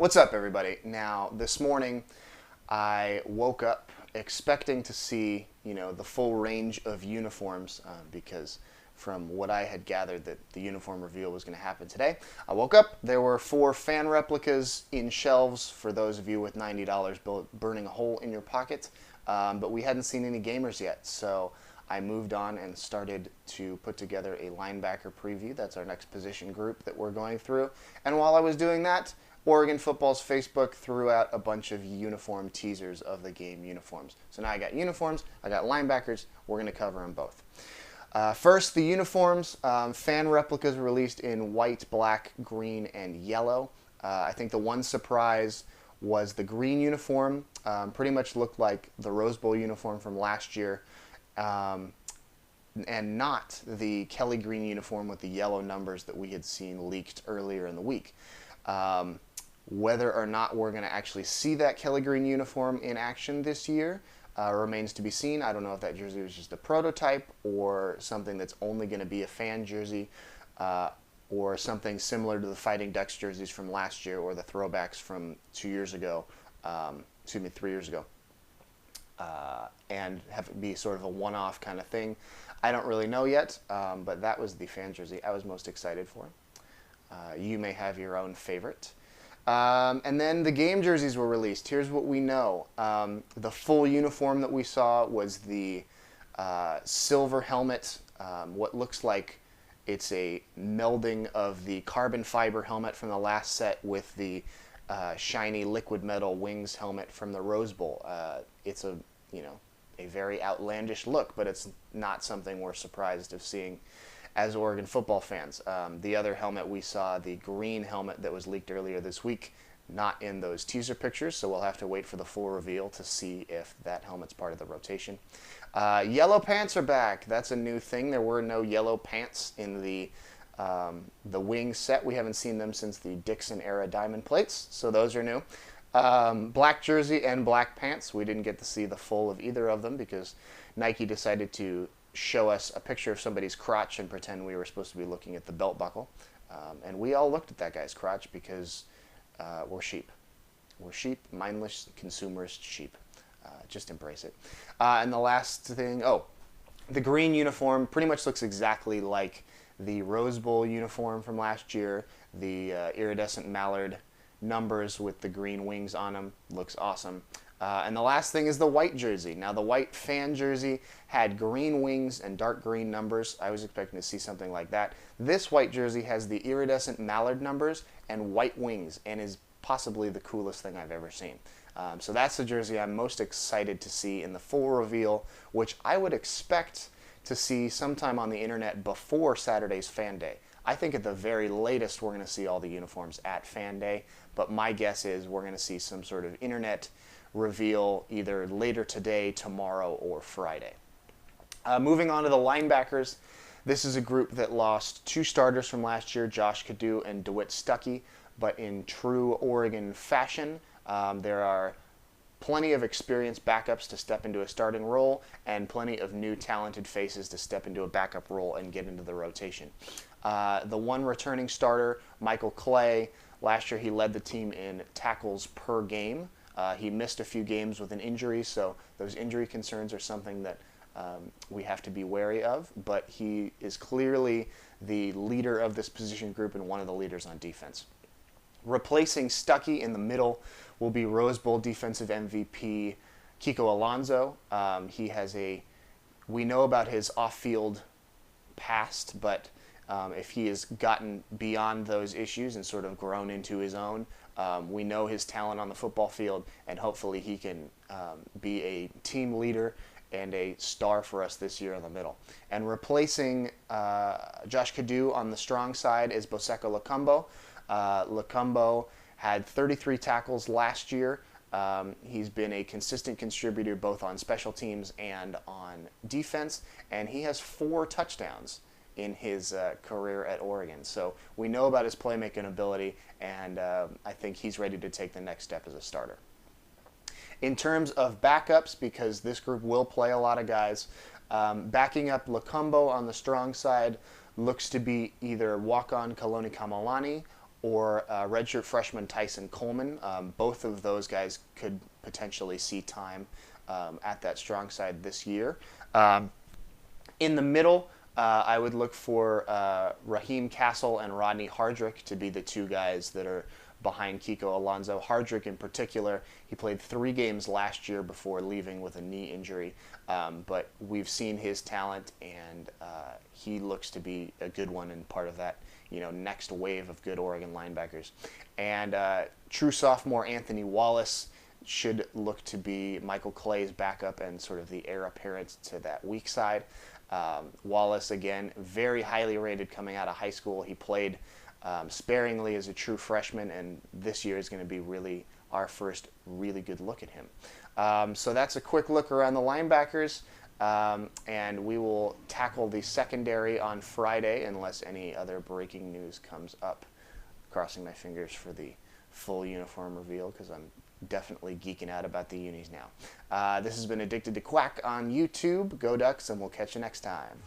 What's up, everybody? Now, this morning, I woke up expecting to see, the full range of uniforms because from what I had gathered that the uniform reveal was going to happen today. I woke up, there were 4 fan replicas in shelves for those of you with $90 burning a hole in your pocket, but we hadn't seen any gamers yet, so I moved on and started to put together a linebacker preview. That's our next position group that we're going through. And while I was doing that, Oregon Football's Facebook threw out a bunch of uniform teasers of the game uniforms. So now I got uniforms, I got linebackers, we're going to cover them both. First, the uniforms. Fan replicas released in white, black, green, and yellow. I think the one surprise was the green uniform. Pretty much looked like the Rose Bowl uniform from last year. And not the Kelly green uniform with the yellow numbers that we had seen leaked earlier in the week. Whether or not we're going to actually see that Kelly green uniform in action this year remains to be seen. I don't know if that jersey was just a prototype or something that's only going to be a fan jersey or something similar to the Fighting Ducks jerseys from last year or the throwbacks from 3 years ago, and have it be sort of a one-off kind of thing. I don't really know yet, but that was the fan jersey I was most excited for. You may have your own favorite. And then the game jerseys were released. Here's what we know. The full uniform that we saw was the silver helmet, what looks like it's a melding of the carbon fiber helmet from the last set with the shiny liquid metal wings helmet from the Rose Bowl. It's a very outlandish look, but it's not something we're surprised of seeing as Oregon football fans. The other helmet we saw, the green helmet that was leaked earlier this week, not in those teaser pictures, so we'll have to wait for the full reveal to see if that helmet's part of the rotation. Yellow pants are back. That's a new thing. There were no yellow pants in the wing set. We haven't seen them since the Dixon era diamond plates, so those are new. Black jersey and black pants. We didn't get to see the full of either of them because Nike decided to show us a picture of somebody's crotch and pretend we were supposed to be looking at the belt buckle. And we all looked at that guy's crotch because we're sheep. We're sheep, mindless, consumerist sheep. Just embrace it. And the last thing, the green uniform pretty much looks exactly like the Rose Bowl uniform from last year. The iridescent mallard numbers with the green wings on them looks awesome. And the last thing is the white jersey. Now, the white fan jersey had green wings and dark green numbers. I was expecting to see something like that. This white jersey has the iridescent mallard numbers and white wings and is possibly the coolest thing I've ever seen. So that's the jersey I'm most excited to see in the full reveal, which I would expect to see sometime on the internet before Saturday's Fan Day. I think at the very latest we're going to see all the uniforms at Fan Day, but my guess is we're going to see some sort of internet reveal either later today, tomorrow, or Friday. Moving on to the linebackers, this is a group that lost 2 starters from last year, Josh Cadeau and DeWitt Stuckey, but in true Oregon fashion, there are plenty of experienced backups to step into a starting role and plenty of new talented faces to step into a backup role and get into the rotation. The one returning starter, Michael Clay, last year he led the team in tackles per game. He missed a few games with an injury, so those injury concerns are something that we have to be wary of, but he is clearly the leader of this position group and one of the leaders on defense. Replacing Stuckey in the middle will be Rose Bowl defensive MVP Kiko Alonso. We know about his off-field past, but if he has gotten beyond those issues and sort of grown into his own, we know his talent on the football field, and hopefully he can be a team leader and a star for us this year in the middle. And replacing Josh Cadeau on the strong side is Boseko Lacombo. Lacombo had 33 tackles last year. He's been a consistent contributor both on special teams and on defense, and he has 4 touchdowns in his career at Oregon. So we know about his playmaking ability, and I think he's ready to take the next step as a starter. In terms of backups, because this group will play a lot of guys, backing up Lacombo on the strong side looks to be either walk-on Kaloni Kamalani or redshirt freshman Tyson Coleman. Both of those guys could potentially see time at that strong side this year. In the middle, I would look for Raheem Castle and Rodney Hardrick to be the two guys that are behind Kiko Alonso. Hardrick in particular, he played 3 games last year before leaving with a knee injury, but we've seen his talent, and he looks to be a good one and part of that next wave of good Oregon linebackers. And true sophomore Anthony Wallace should look to be Michael Clay's backup and sort of the heir apparent to that weak side. Wallace, again, very highly rated coming out of high school. He played sparingly as a true freshman, and this year is going to be really our first really good look at him. So that's a quick look around the linebackers, and we will tackle the secondary on Friday unless any other breaking news comes up. Crossing my fingers for the full uniform reveal because I'm definitely geeking out about the unis now. This has been Addicted to Quack on YouTube. Go Ducks, and we'll catch you next time.